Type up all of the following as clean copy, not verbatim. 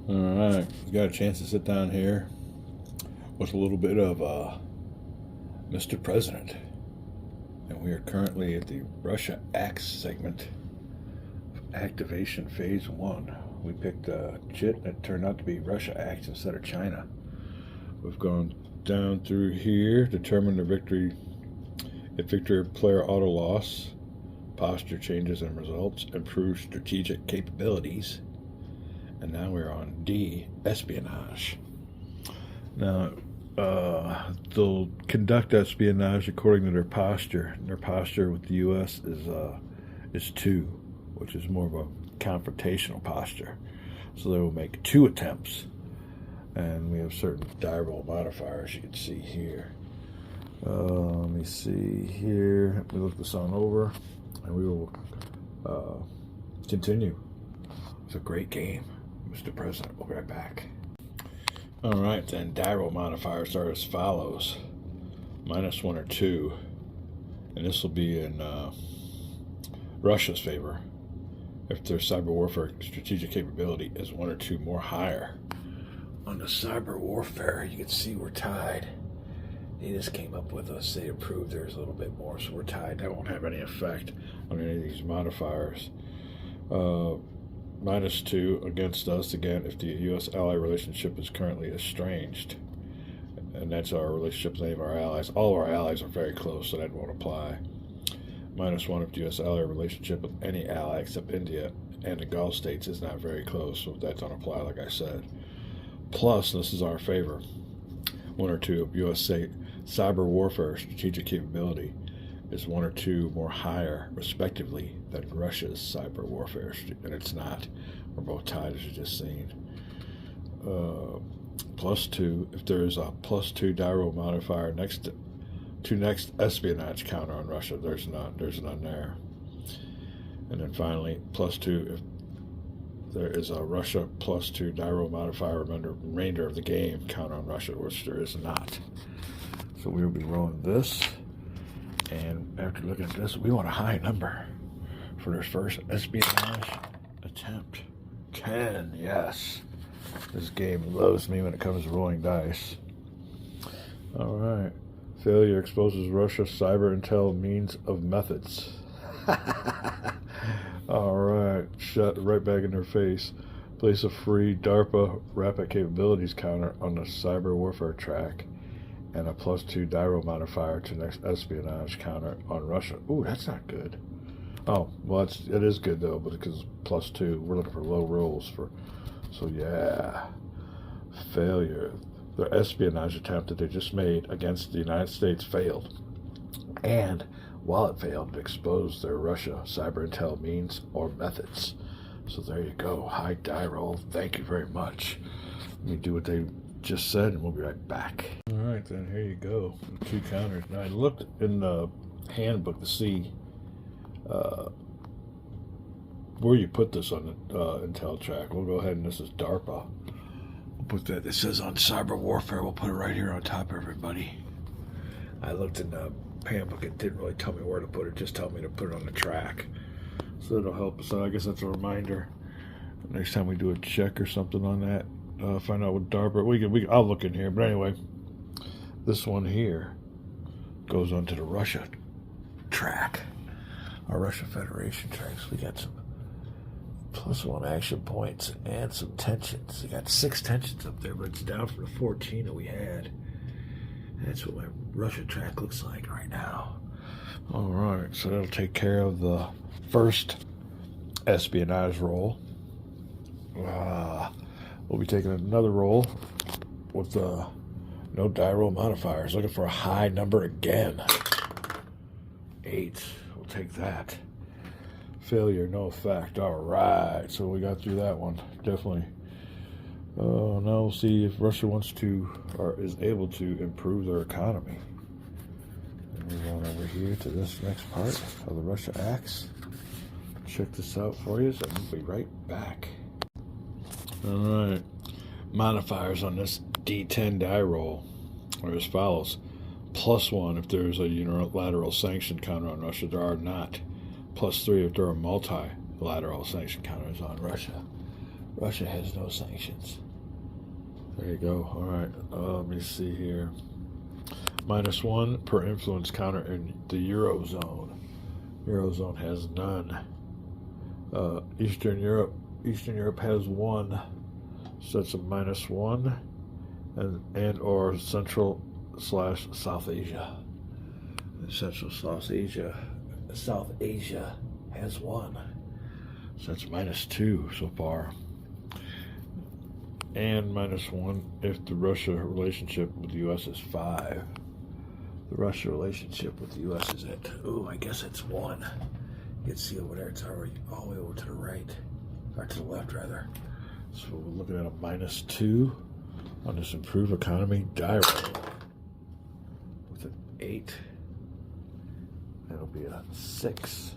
All right, we got a chance to sit down here with a little bit of Mr. President, and we are currently at the Russia Acts segment of Activation Phase 1. We picked JIT, and it turned out to be Russia Acts instead of China. We've gone down through here, determined the victory player auto loss, posture changes and results, improved strategic capabilities, and now we're on D, espionage. Now, they'll conduct espionage according to their posture. And their posture with the U.S. is 2, which is more of a confrontational posture. So they will make 2 attempts. And we have certain die roll modifiers you can see here. Let me see here. Let me look this on over, and we will continue. It's a great game, Mr. President. We'll be right back. All right, then die roll modifiers are as follows: -1 or 2, and this will be in Russia's favor if their cyber warfare strategic capability is 1 or 2 more higher. On the cyber warfare, you can see we're tied. They just came up with us. They approved theirs a little bit more, so we're tied. That won't have any effect on any of these modifiers. -2 against us, again, if the U.S.-ally relationship is currently estranged. And that's our relationship with any of our allies. All of our allies are very close, so that won't apply. -1 if the U.S.-ally relationship with any ally except India and the Gulf states is not very close, so that don't apply, like I said. Plus, this is our favor, 1 or 2 of U.S. cyber warfare strategic capability is 1 or 2 more higher, respectively, than Russia's cyber warfare, and it's not. We're both tied, as you just seen. +2, if there is a +2 die roll modifier next espionage counter on Russia, there's none there. And then finally, +2 if there is a Russia +2 die roll modifier remainder of the game counter on Russia, which there is not. So we will be rolling this, and after looking at this, we want a high number for their first espionage attempt. 10, yes. This game loves me when it comes to rolling dice. All right. Failure exposes Russia's cyber intel means of methods. All right. Shut right back in their face. Place a free DARPA rapid capabilities counter on the cyber warfare track, and a +2 die roll modifier to next espionage counter on Russia. Ooh, that's not good. Oh, well, it is good though, but because it's +2, we're looking for low rolls for. So yeah, failure. Their espionage attempt that they just made against the United States failed, and while it failed, it exposed their Russia cyber intel means or methods. So there you go, high die roll. Thank you very much. Let me do what they just said, and we'll be right back. All right, then here you go, 2 counters. Now I looked in the handbook to see where you put this on the intel track. We'll go ahead, and this is DARPA. We'll put that. It says on cyber warfare. We'll put it right here on top of everybody. I looked in the handbook. It didn't really tell me where to put it. Just told me to put it on the track. So that'll help us. So I guess that's a reminder. Next time we do a check or something on that, find out what DARPA. I'll look in here. But anyway, this one here goes onto the Russia track, our Russia Federation tracks. We got some +1 action points and some tensions. We got 6 tensions up there, but it's down from the 14 that we had. That's what my Russia track looks like right now. All right, so that'll take care of the first espionage roll. We'll be taking another roll with no die roll modifiers. Looking for a high number again. 8. We'll take that. Failure, no effect. All right. So we got through that one. Definitely. Now we'll see if Russia wants to or is able to improve their economy. And move on over here to this next part of the Russia Acts. Check this out for you, and we'll be right back. All right. Modifiers on this D10 die roll are as follows. +1 if there's a unilateral sanction counter on Russia. There are not. +3 if there are multilateral sanction counters on Russia. Russia has no sanctions. There you go. All right. Let me see here. -1 per influence counter in the Eurozone. Eurozone has none. Eastern Europe has 1. So that's a -1. And or Central/South Asia. South Asia has 1. So that's -2 so far. And -1 if the Russia relationship with the U.S. is 5. The Russia relationship with the U.S. is at, I guess it's 1. You can see over there, it's already all the way over to the right, or to the left rather. So we're looking at a -2 on this improved economy direct with an 8. That'll be a 6.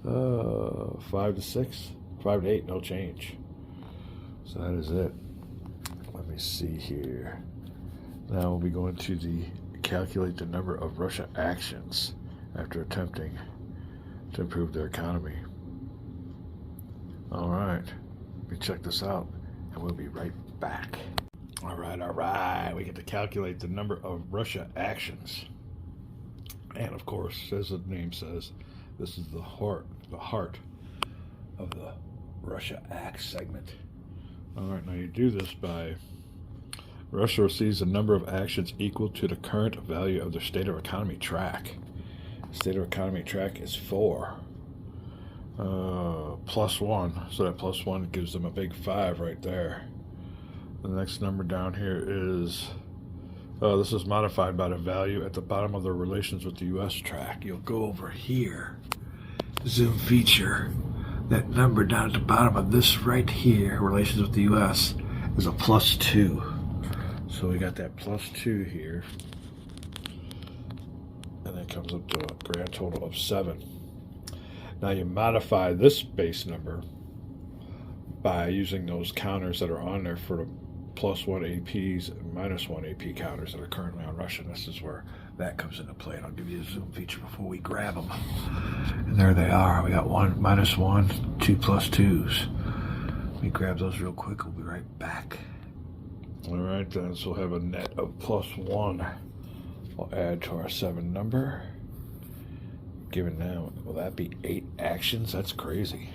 5 to 6, 5 to 8, no change. So that is it. Let me see here. Now we'll be going to calculate the number of Russia actions after attempting to improve their economy. All right, let me check this out, and we'll be right back. All right. We get to calculate the number of Russia actions, and of course, as the name says, this is the heart of the Russia Acts segment. All right, now you do this by Russia receives a number of actions equal to the current value of their state of economy track. The state of economy track is 4. +1, so that +1 gives them a big 5 right there. The next number down here is, this is modified by the value at the bottom of their relations with the U.S. track. You'll go over here, zoom feature. That number down at the bottom of this right here, relations with the U.S., is a +2. So we got that +2 here. And that comes up to a grand total of 7. Now you modify this base number by using those counters that are on there for the +1 APs and -1 AP counters that are currently on Russia. This is where that comes into play. And I'll give you a zoom feature before we grab them. And there they are. We got 1, -1, 2 +2s. Let me grab those real quick. We'll be right back. All right, then, so we'll have a net of +1. We'll add to our 7 number. Given now, will that be 8 actions? That's crazy.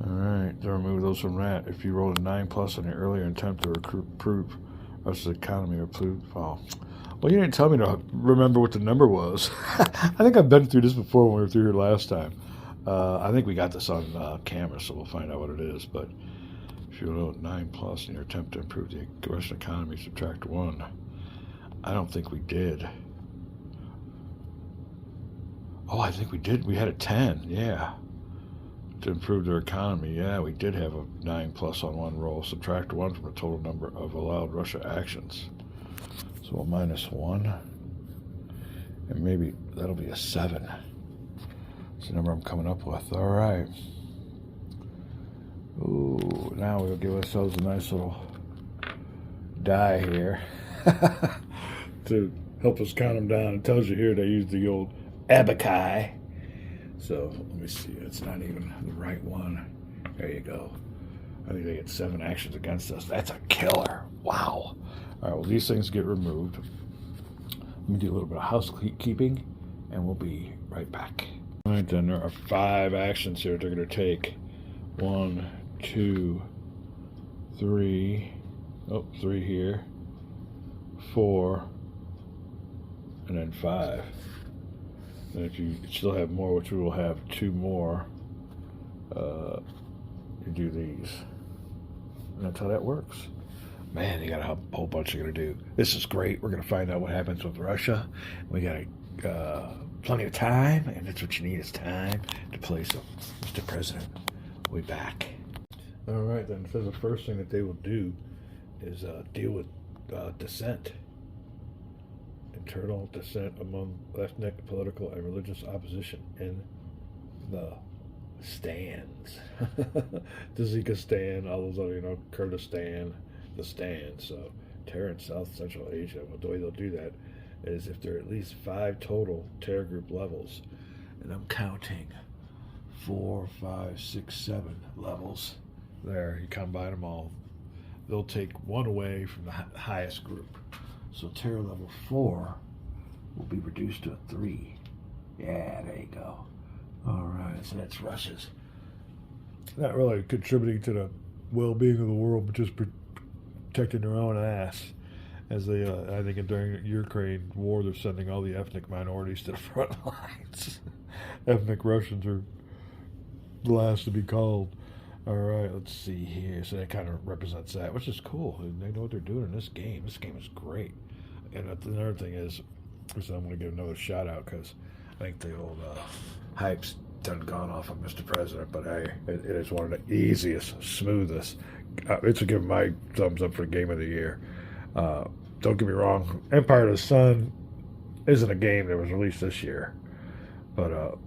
All right, to remove those from that, if you rolled a 9+ on your earlier attempt to improve Russia's economy or prove, well, you didn't tell me to remember what the number was. I think I've been through this before when we were through here last time. I think we got this on camera, so we'll find out what it is. But if you rolled 9+ in your attempt to improve the Russian economy, subtract 1. I don't think we did. Oh, I think we did. We had a 10, yeah. To improve their economy, yeah, we did have a 9+ on one roll. Subtract 1 from the total number of allowed Russia actions. So a -1. And maybe that'll be a 7. That's the number I'm coming up with. All right. Ooh, now we'll give ourselves a nice little die here to help us count them down. It tells you here they use the old abacai. So let me see, it's not even the right one. There you go. I think they get 7 actions against us. That's a killer. Wow. All right, well, these things get removed. Let me do a little bit of housekeeping, and we'll be right back. All right, then there are 5 actions here they're going to take. 1, 2, 3. Oh, 3 here. 4. And then 5. And if you still have more, which we will have 2 more, you do these. And that's how that works. Man, you got a whole bunch you're going to do. This is great. We're going to find out what happens with Russia. We got plenty of time, and that's what you need is time to play some Mr. President. We'll be back. All right, then. So the first thing that they will do is deal with dissent. Internal dissent among ethnic, political, and religious opposition in the stands. Tajikistan, all those other, Kurdistan, the stands. So, terror in South Central Asia. Well, the way they'll do that is if there are at least 5 total terror group levels, and I'm counting 4, 5, 6, 7 levels There, you combine them all. They'll take one away from the highest group. So terror level 4 will be reduced to a 3. Yeah, there you go. All right, so that's Russia's. Not really contributing to the well-being of the world, but just protecting their own ass. As they, I think during the Ukraine war, they're sending all the ethnic minorities to the front lines. Ethnic Russians are the last to be called. All right, let's see here. So that kind of represents that, which is cool. And they know what they're doing in this game. This game is great. And another thing is, so I'm going to give another shout out because I think the old hype's done gone off of Mr. President, but hey, it is one of the easiest, smoothest. It's a give my thumbs up for game of the year. Don't get me wrong, Empire of the Sun isn't a game that was released this year, but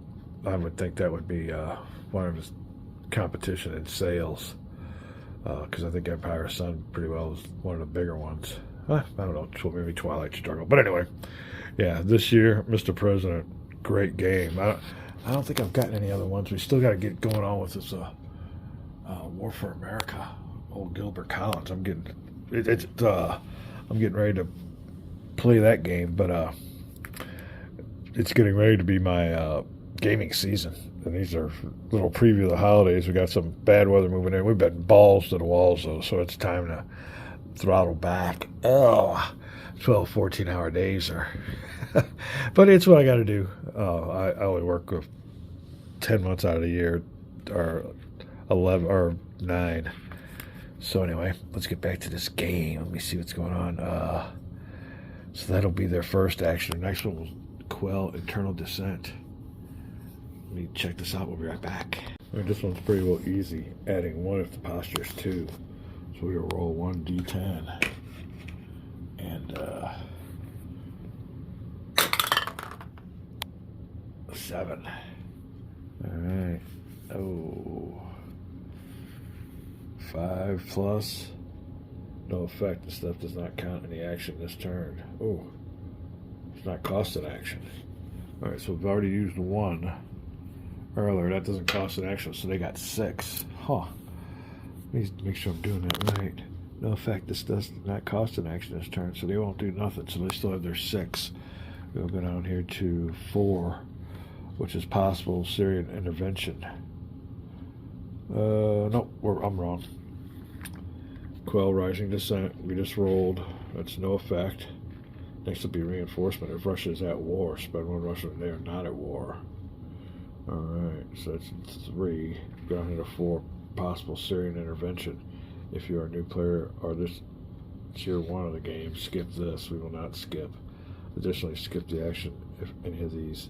I would think that would be one of his competition in sales, because I think Empire of the Sun pretty well is one of the bigger ones. I don't know, maybe Twilight Struggle, but anyway, yeah, this year, Mr. President, great game. I don't think I've gotten any other ones. We still got to get going on with this War for America, old Gilbert Collins. I'm getting ready to play that game, but it's getting ready to be my gaming season. And these are a little preview of the holidays. We got some bad weather moving in. We've been balls to the walls, though, so it's time to throttle back. 12, 14-hour days are... but it's what I got to do. I only work with 10 months out of the year, or 11 or 9. So anyway, let's get back to this game. Let me see what's going on. So that'll be their first action. The next one will quell internal dissent. Let me check this out. We'll be right back. All right, this one's pretty well easy. Adding 1 if the posture is 2. So we'll roll 1 d10. And 7. All right. Oh. 5 plus. No effect. The stuff does not count any action this turn. Oh. It's not cost an action. Alright, so we've already used 1 earlier. That doesn't cost an action, so they got 6. Huh. Let me make sure I'm doing that right. No effect. This does not cost an action this turn, so they won't do nothing. So they still have their 6. We'll go down here to 4, which is possible Syrian intervention. Nope, I'm wrong. Quell Rising Dissent. We just rolled. That's no effect. Next will be reinforcement. If Russia is at war, spend 1 Russian if they are not at war. Alright, so that's 3. Down here to 4. Possible Syrian intervention. If you are a new player or this tier 1 of the game, skip this. We will not skip. Additionally, skip the action if any of these.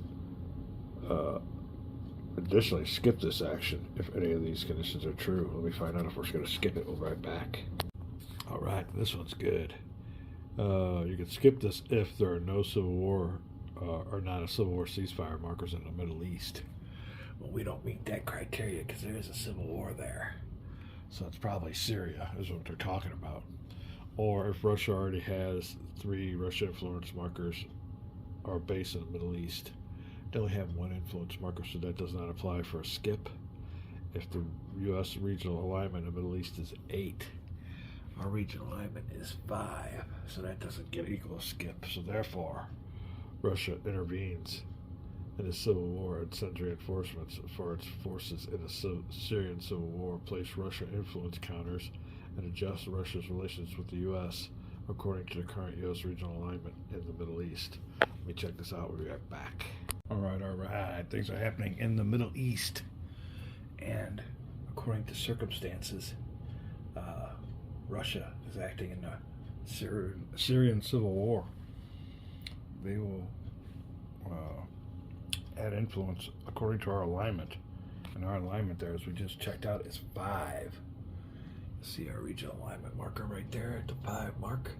Additionally, skip this action if any of these conditions are true. Let me find out if we're going to skip it. We'll be right back. All right, this one's good. You can skip this if there are no civil war or not a civil war ceasefire markers in the Middle East. Well, we don't meet that criteria because there is a civil war there. So it's probably Syria is what they're talking about. Or if Russia already has 3 Russia influence markers are based in the Middle East. They only have 1 influence marker, so that does not apply for a skip. If the U.S. regional alignment in the Middle East is 8, our regional alignment is 5, so that doesn't get equal a skip. So therefore, Russia intervenes in the civil war and sends reinforcements for its forces in the Syrian civil war, place Russia influence counters, and adjust Russia's relations with the U.S. according to the current U.S. regional alignment in the Middle East. Let me check this out. We'll be right back. All right. Things are happening in the Middle East. And according to circumstances, Russia is acting in the Syrian civil war. They will add influence according to our alignment. And our alignment there, as we just checked out, is 5. See our regional alignment marker right there at the 5 mark.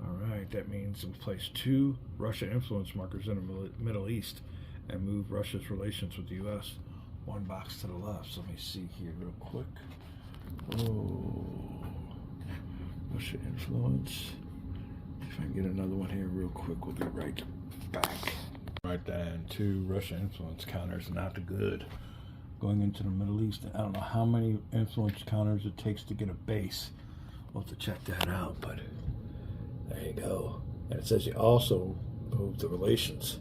All right, that means we'll place 2 Russia influence markers in the Middle East and move Russia's relations with the U.S. 1 box to the left. So let me see here real quick. Oh, Russia influence. If I can get another one here real quick, we'll be right back. Right then, 2 Russia influence counters, not good. going into the Middle East. And I don't know how many influence counters it takes to get a base. We'll have to check that out, but there you go. And it says you also moved the relations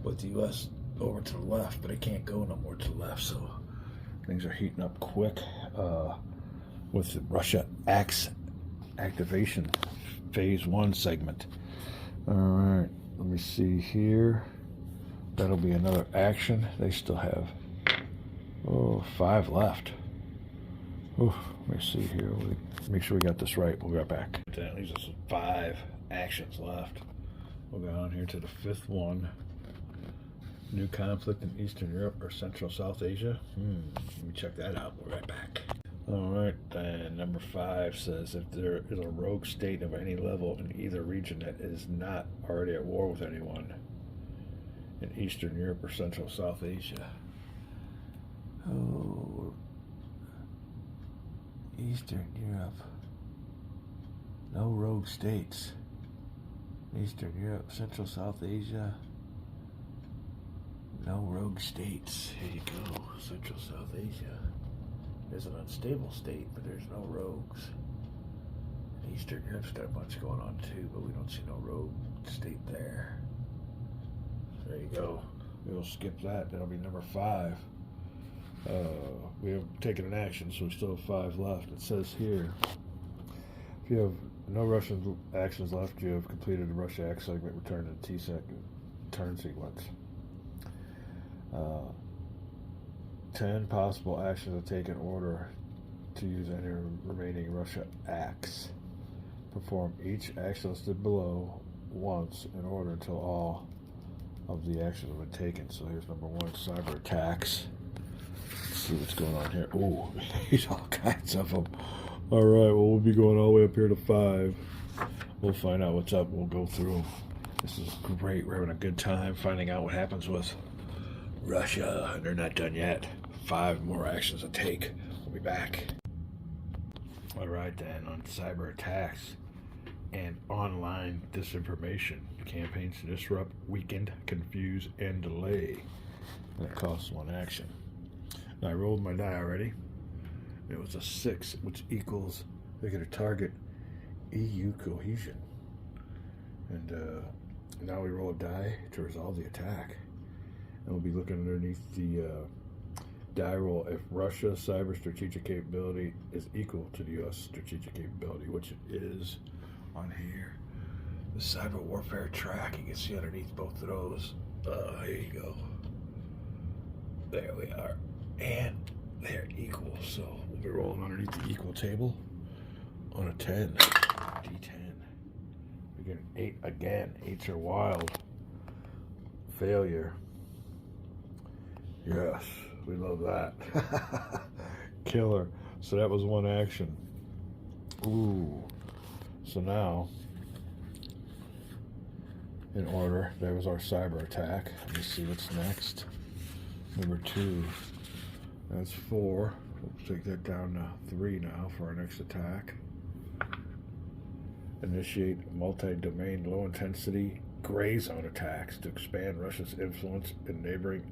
with the U.S. over to the left, but it can't go no more to the left, so things are heating up quick with the Russia Acts activation phase 1 segment. All right, let me see here. That'll be another action. They still have 5 left. Let me see here. Make sure we got this right. We'll be right back. That leaves us with 5 actions left. We'll go on here to the 5th one. New conflict in Eastern Europe or Central South Asia. Let me check that out. We'll be right back. All right, and number 5 says if there is a rogue state of any level in either region that is not already at war with anyone in Eastern Europe or Central South Asia. Eastern Europe. No rogue states. Eastern Europe, Central South Asia. No rogue states. Here you go. Central South Asia. There's an unstable state, but there's no rogues. And Eastern Europe's got a bunch going on too, but we don't see no rogue state there. There you go. We'll skip that. That'll be number 5. We have taken an action, so we still have 5 left. It says here, if you have no Russian actions left, you have completed the Russia Act segment, return to the TSEC turn sequence. 10 possible actions to take in order to use any remaining Russia acts. Perform each action listed below once in order until all of the actions have been taken. So here's number 1, cyber attacks. Let's see what's going on here. Oh, there's all kinds of them. All right, well, we'll be going all the way up here to 5. We'll find out what's up. We'll go through them. This is great. We're having a good time finding out what happens with Russia, and they're not done yet. 5 more actions to take. We'll be back. All right, then, on cyber attacks and online disinformation. Campaigns to disrupt, weaken, confuse, and delay. And it costs 1 action. Now, I rolled my die already. It was a 6, which equals they get a target EU cohesion. And now we roll a die to resolve the attack. And we'll be looking underneath the die roll if Russia's cyber strategic capability is equal to the U.S. strategic capability, which it is on here. The cyber warfare track, you can see underneath both of those. Here you go. There we are. And they're equal, so we'll be rolling underneath the equal table on a 10. D10. We get an 8 again. 8s are wild. Failure. Yes, we love that. Killer. So that was 1 action. Ooh. So now, in order, there was our cyber attack. Let me see what's next. Number 2. That's 4. We'll take that down to 3 now for our next attack. Initiate multi-domain low-intensity gray zone attacks to expand Russia's influence in neighboring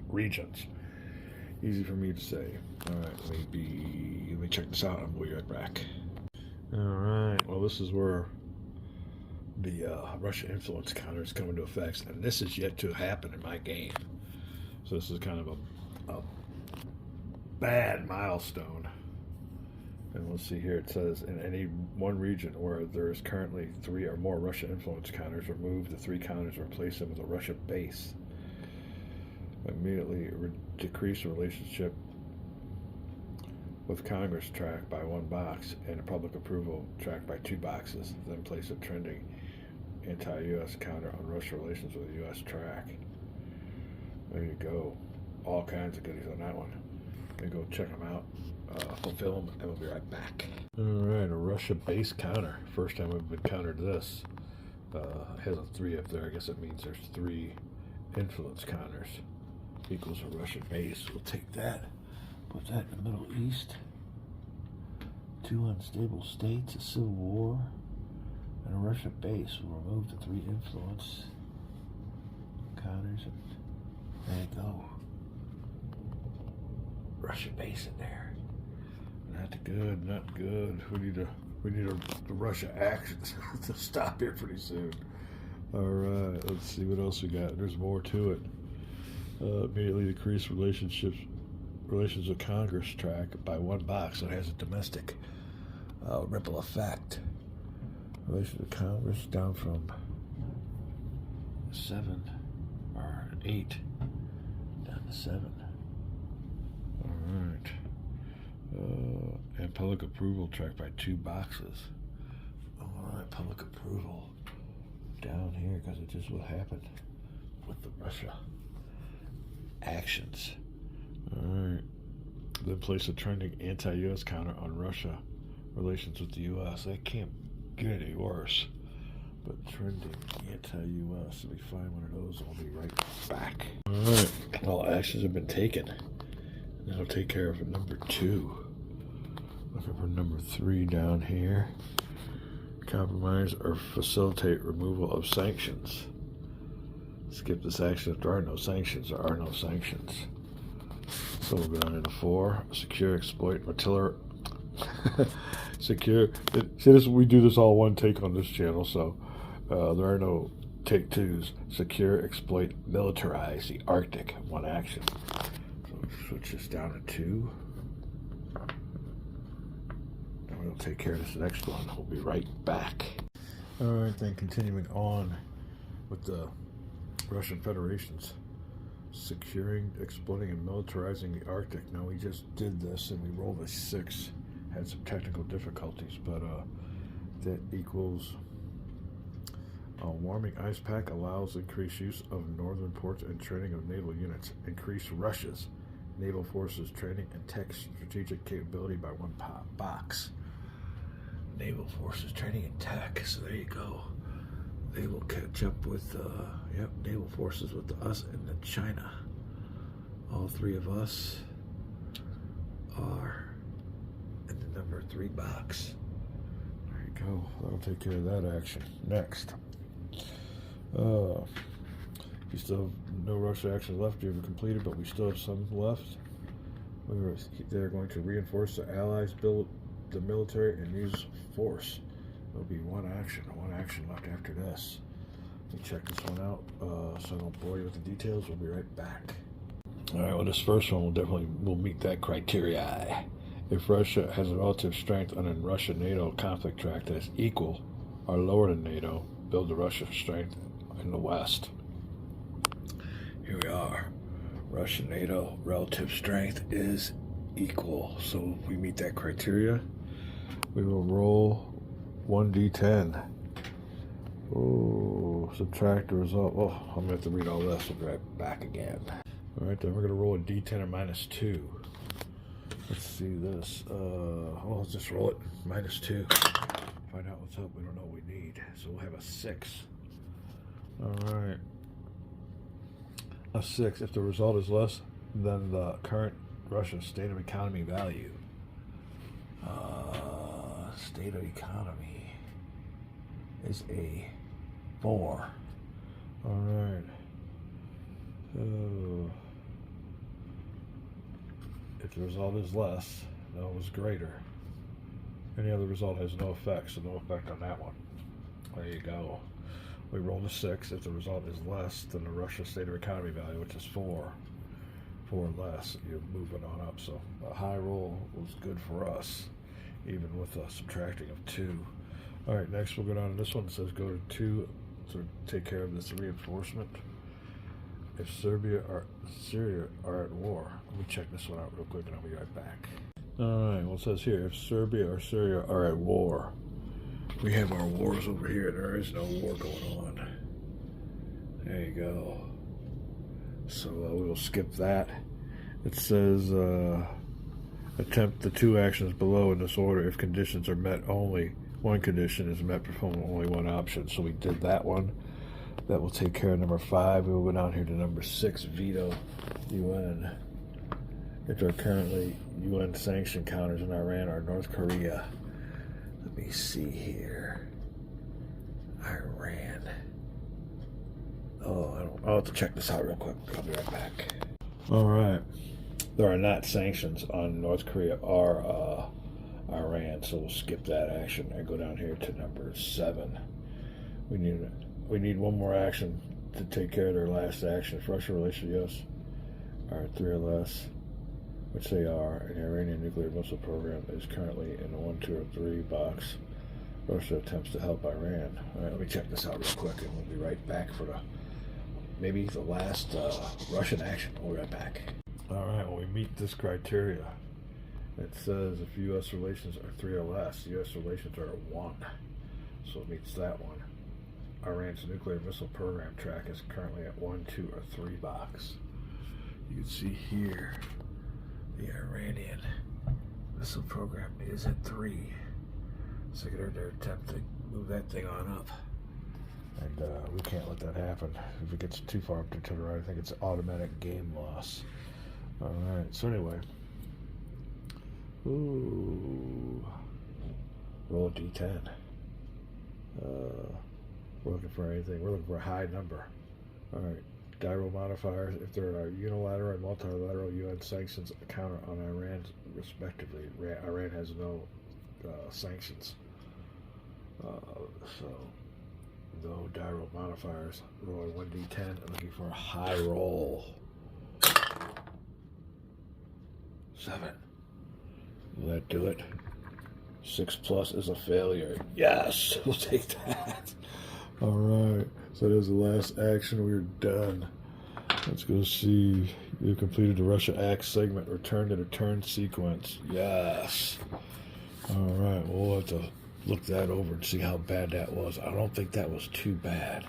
regions. Easy for me to say. All right, let me check this out. I'll be right back. All right. Well, this is where the Russia influence counter is coming to effect, and this is yet to happen in my game. So this is kind of a bad milestone. And let's see here, it says, in any one region where there is currently 3 or more Russia influence counters, remove the 3 counters and replace them with a Russia base. Immediately decrease the relationship with Congress track by 1 box and a public approval track by 2 boxes. Then place a trending anti-U.S. counter on Russia relations with the U.S. track. There you go. All kinds of goodies on that one. I'm going to go check them out. Fulfill them, and we'll be right back. All right, a Russia base counter. First time we've been countered this. Has a 3 up there. I guess it means there's 3 influence counters. Equals a Russian base. We'll take that. Put that in the Middle East. 2 unstable states, a civil war, and a Russia base. We'll remove the 3 influence counters. There you go. Russian base in there. Not good, not good. We need the Russia actions to stop here pretty soon. All right, let's see what else we got. There's more to it. Immediately decrease relations with Congress track by 1 box, so it has a domestic ripple effect. Relations with Congress down from 7 or 8 down to 7. All right. And public approval tracked by 2 boxes. All right, public approval down here, because it just will happen with the Russia actions. All right. Then place a trending anti-U.S. counter on Russia relations with the U.S. That can't get any worse. But trending anti-U.S. Let me find one of those. I'll be right back. All right. All actions have been taken. That'll take care of number 2. Looking for number 3 down here. Compromise or facilitate removal of sanctions. Skip this action if there are no sanctions. There are no sanctions. So we'll go down into 4. Secure, exploit, artillery. Secure. See, we do this all one take on this channel, so there are no take 2s. Secure, exploit, militarize the Arctic. 1 action. So we'll switch this down to 2. And we'll take care of this next one. We'll be right back. All right, then continuing on with the Russian Federation's securing, exploiting, and militarizing the Arctic. Now, we just did this and we rolled a 6. Had some technical difficulties, but that equals warming ice pack allows increased use of northern ports and training of naval units. Increase Russia's naval forces training and tech strategic capability by 1 box. Naval forces training and tech. So there you go. They will catch up with naval forces with us and the China. All 3 of us are in the number 3 box. There you go. That'll take care of that action. Next. We still have no Russia actions left. We have completed, but we still have some left. They're going to reinforce the allies, build the military, and use force. There'll be 1 action left after this. Let me check this one out so I don't bore you with the details. We'll be right back. All right, well, this first one will meet that criteria. If Russia has a relative strength on a Russia-NATO conflict track that is equal or lower than NATO, build the Russia strength in the West. Here we are. Russia-NATO relative strength is equal. So if we meet that criteria, we will roll 1d10. Oh, subtract the result. Oh, I'm going to have to read all this. We'll be right back again. All right, then we're going to roll a d10 or -2. Let's see this. Well, let's just roll it -2. Find out what's up. We don't know what we need. So we'll have a 6. All right. A 6. If the result is less than the current Russian state of economy value. State of economy is a 4. All right. If the result is less, no, it was greater. Any other result has no effect, so no effect on that one. There you go. We rolled a 6. If the result is less than the Russia state of economy value, which is 4 or less, you're moving on up. So a high roll was good for us, even with a subtracting of 2. All right, next we'll go down to this one. It says go to 2 to take care of this reinforcement. If Syria are at war. Let me check this one out real quick and I'll be right back. All right, well, it says here, if Serbia or Syria are at war. We have our wars over here. There is no war going on. There you go. So we will skip that. It says attempt the 2 actions below in this order. If conditions are met, only 1 condition is met, perform only 1 option. So we did that one. That will take care of number 5. We will go down here to number 6, veto UN. If there are currently UN sanction counters in Iran or North Korea. Let me see here. Iran. I'll have to check this out real quick. I'll be right back. All right. there are not sanctions on North Korea or Iran, so we'll skip that action and go down here to number 7. We need one more action to take care of their last action. If Russia relations U.S. are 3 or less, which they are, and the Iranian nuclear missile program is currently in the 1, 2, or 3 box. Russia attempts to help Iran. All right, let me check this out real quick, and we'll be right back for maybe the last Russian action. We'll be right back. All right, when we meet this criteria, it says if U.S. relations are 3 or less, U.S. relations are 1, so it meets that one. Iran's nuclear missile program track is currently at 1, 2, or 3 box. You can see here the Iranian missile program is at 3. So they're attempting to move that thing on up. And we can't let that happen. If it gets too far up to the right, I think it's automatic game loss. All right, so anyway. Ooh. Roll a D10. We're looking for anything. We're looking for a high number. All right. Diral modifiers, if there are unilateral and multilateral UN sanctions counter on Iran, respectively. Iran has no sanctions. So, no diral modifiers. Rolling 1d10, looking for a high roll. 7. Will that do it? 6 plus is a failure. Yes, we'll take that. All right, so there's the last action. We're done. Let's go see. You completed the Russia Act segment. Return to the turn sequence. Yes. All right, we'll have to look that over and see how bad that was. I don't think that was too bad.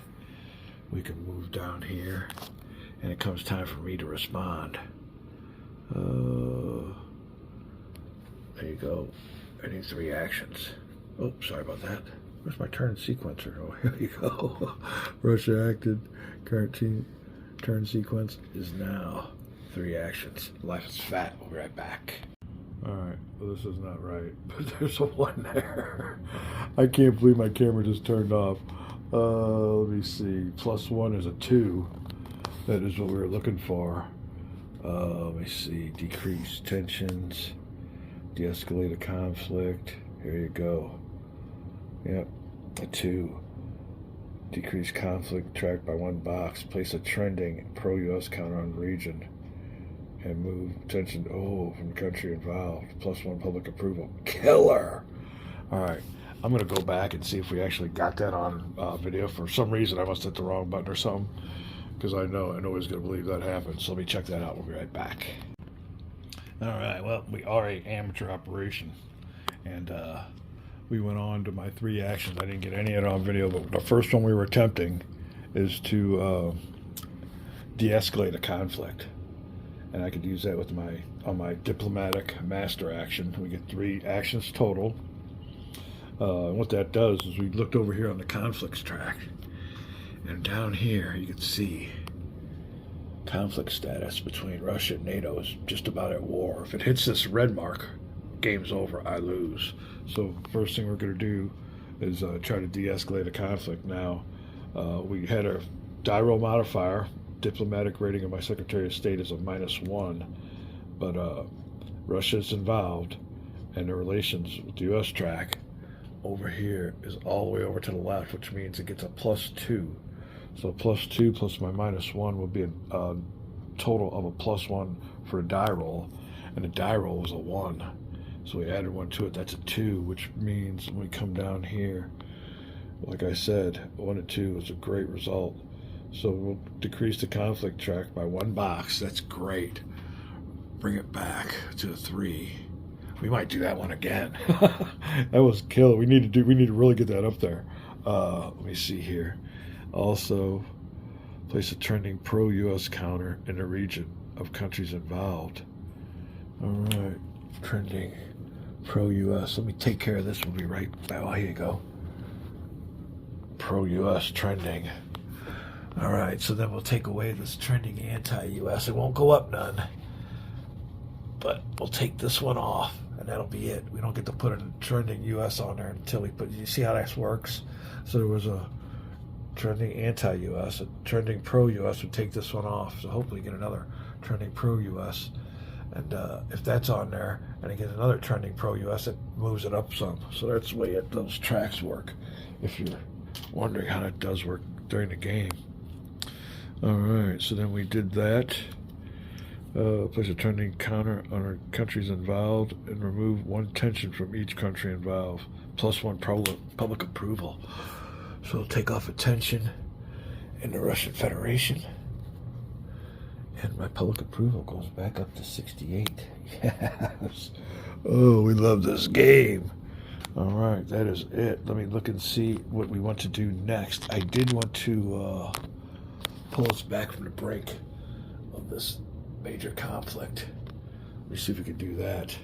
We can move down here, and it comes time for me to respond. There you go. I need 3 actions. Oh, sorry about that. Where's my turn sequencer? Oh, here you go. Russia acted. Current turn sequence is now 3 actions. Life is fat. We'll be right back. All right. Well, this is not right, but there's a 1 there. I can't believe my camera just turned off. Let me see. +1 is a 2. That is what we were looking for. Let me see. Decrease tensions. De-escalate a conflict. Here you go. Yep, a 2. Decrease conflict tracked by 1 box. Place a trending pro-U.S. counter on the region. And move tension, from the country involved. +1 public approval. Killer! Alright, I'm going to go back and see if we actually got that on video. For some reason, I must hit the wrong button or something. Because I know nobody's going to believe that happened. So let me check that out. We'll be right back. Alright, well, we are an amateur operation. And, we went on to my 3 actions. I didn't get any of it on video, but the first one we were attempting is to de-escalate a conflict. And I could use that with on my diplomatic master action. We get 3 actions total. And what that does is we looked over here on the conflicts track, and down here you can see conflict status between Russia and NATO is just about at war. If it hits this red mark, game's over, I lose. So first thing we're going to do is try to de-escalate a conflict. Now, we had a diral modifier. Diplomatic rating of my Secretary of State is a -1, but Russia's involved, and the relations with the U.S. track over here is all the way over to the left, which means it gets a +2. So +2 plus my -1 would be a total of a +1 for a die roll, and the die roll was a 1. So we added 1 to it. That's a 2, which means when we come down here, like I said, 1 and 2 is a great result. So we'll decrease the conflict track by 1 box. That's great. Bring it back to a 3. We might do that one again. That was killer. We need to really get that up there. Let me see here. Also, place a trending pro-U.S. counter in the region of countries involved. All right, trending pro-U.S. Let me take care of this. We'll be right back. Oh, here you go. Pro-U.S. trending. All right, so then we'll take away this trending anti-U.S. It won't go up none, but we'll take this one off, and that'll be it. We don't get to put a trending U.S. on there until we put. You see how this works? So there was a trending anti-U.S., a trending pro-U.S. would take this one off. So hopefully get another trending pro-U.S. And if that's on there, and I get another trending pro-US, it moves it up some. So that's the way those tracks work, if you're wondering how that does work during the game. All right, so then we did that. Place a trending counter on our countries involved and remove one tension from each country involved, plus one public approval. So we'll take off a tension in the Russian Federation. And my public approval goes back up to 68. Yes. Oh, we love this game. All right, that is it. Let me look and see what we want to do next. I did want to pull us back from the brink of this major conflict. Let me see if we can do that.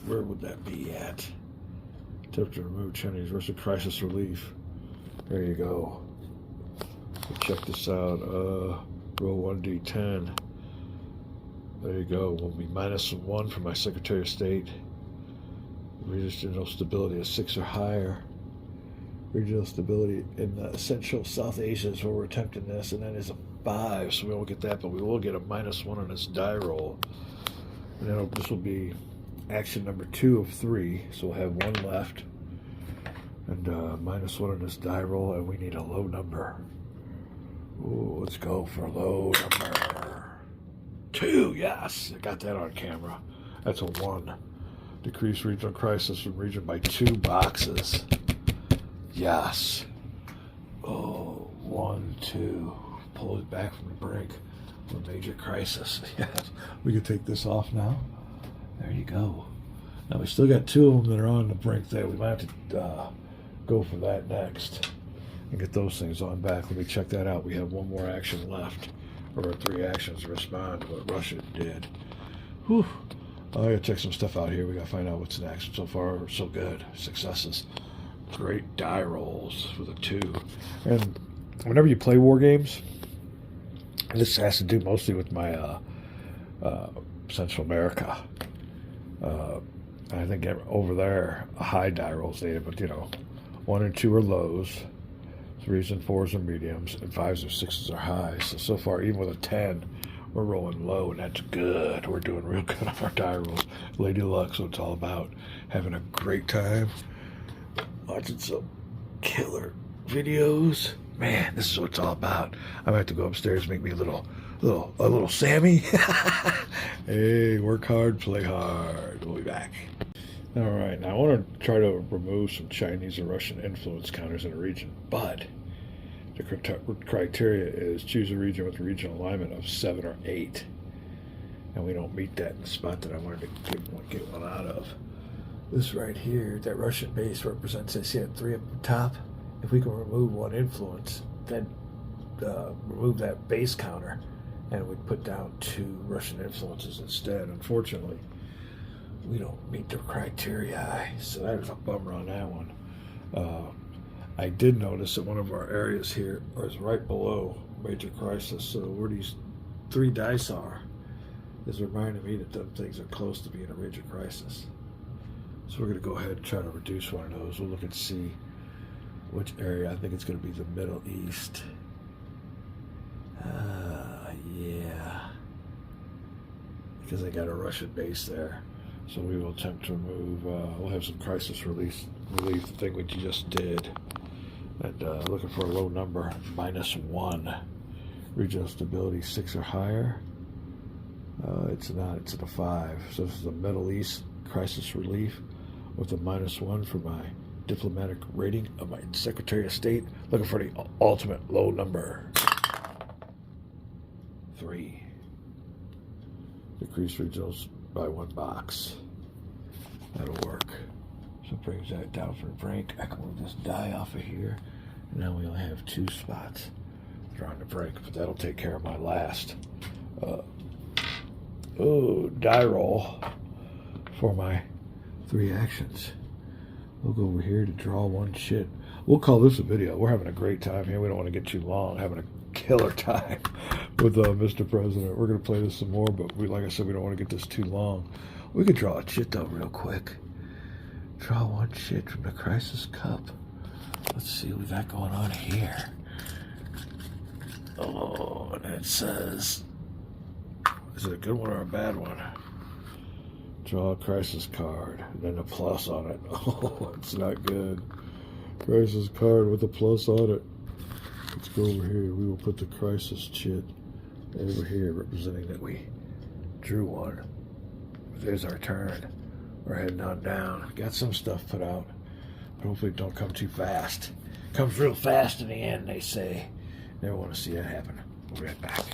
Where would that be at? Attempt to remove Chinese Russian crisis relief. There you go. So check this out. Roll 1d10. There you go. Will be -1 for my Secretary of State. Regional stability is 6 or higher. Regional stability in Central South Asia is where we're attempting this, and that is a 5, so we won't get that, but we will get a -1 on this die roll. And then this will be action number 2 of 3, so we'll have 1 left. And -1 on this die roll, and we need a low number. Ooh, let's go for a low number. 2, yes! I got that on camera. That's a 1. Decrease regional crisis from region by 2 boxes. Yes. Oh, 1, 2. Pull it back from the brink of a major crisis. Yes. We can take this off now. There you go. Now we still got 2 of them that are on the brink there. We might have to go for that next and get those things on back. Let me check that out. We have 1 more action left, or 3 actions to respond to what Russia did. Whew. I gotta check some stuff out here. We gotta find out what's next. So far, so good. Successes. Great die rolls with a 2. And whenever you play war games, this has to do mostly with my Central America. I think over there, a high die rolls needed, but 1 and 2 are lows, 3s and 4s are mediums, and 5s or 6s are highs. So far, even with a 10, we're rolling low, and that's good. We're doing real good on our die rolls. Lady Luck, so it's all about having a great time, watching some killer videos. Man, this is what it's all about. I'm gonna have to go upstairs and make me a little Sammy. Hey, work hard, play hard. We'll be back. All right, now I want to try to remove some Chinese and Russian influence counters in the region, but the criteria is choose a region with a regional alignment of 7 or 8, and we don't meet that in the spot that I wanted to get one out of. This right here, that Russian base represents, I see it 3 up the top. If we can remove 1 influence, then remove that base counter, and we'd put down 2 Russian influences instead. Unfortunately, we don't meet the criteria, so that is a bummer on that one. I did notice that one of our areas here is right below major crisis, so where these 3 dice are is reminding me that them things are close to being a major crisis. So we're going to go ahead and try to reduce one of those. We'll look and see which area. I think it's going to be the Middle East. Yeah. Because I got a Russian base there. So we will attempt to remove, we'll have some crisis relief, the thing we just did. And looking for a low number, -1. Regional stability 6 or higher. It's not, it's at a 5. So this is the Middle East crisis relief with a -1 for my diplomatic rating of my Secretary of State. Looking for the ultimate low number. 3. Decrease regionals by 1 box. That'll work. So it brings that down for the brink. I can move this die off of here. And now we only have 2 spots that are on the brink, but that'll take care of my last die roll for my 3 actions. We'll go over here to draw 1 shit. We'll call this a video. We're having a great time here. We don't want to get too long. Having a killer time with Mr. President. We're going to play this some more, but like I said, we don't want to get this too long. We could draw a shit though real quick. Draw 1 shit from the Crisis Cup. Let's see what we got going on here. Oh, and it says Is it a good one or a bad one? Draw a crisis card, then a plus on it. Oh, it's not good. Crisis card with a plus on it. Let's go over here. We will put the crisis chit over here, representing that we drew one. There's our turn. We're heading on down. Got some stuff put out, but hopefully it don't come too fast. Comes real fast in the end, they say. Never want to see that happen. We'll be right back.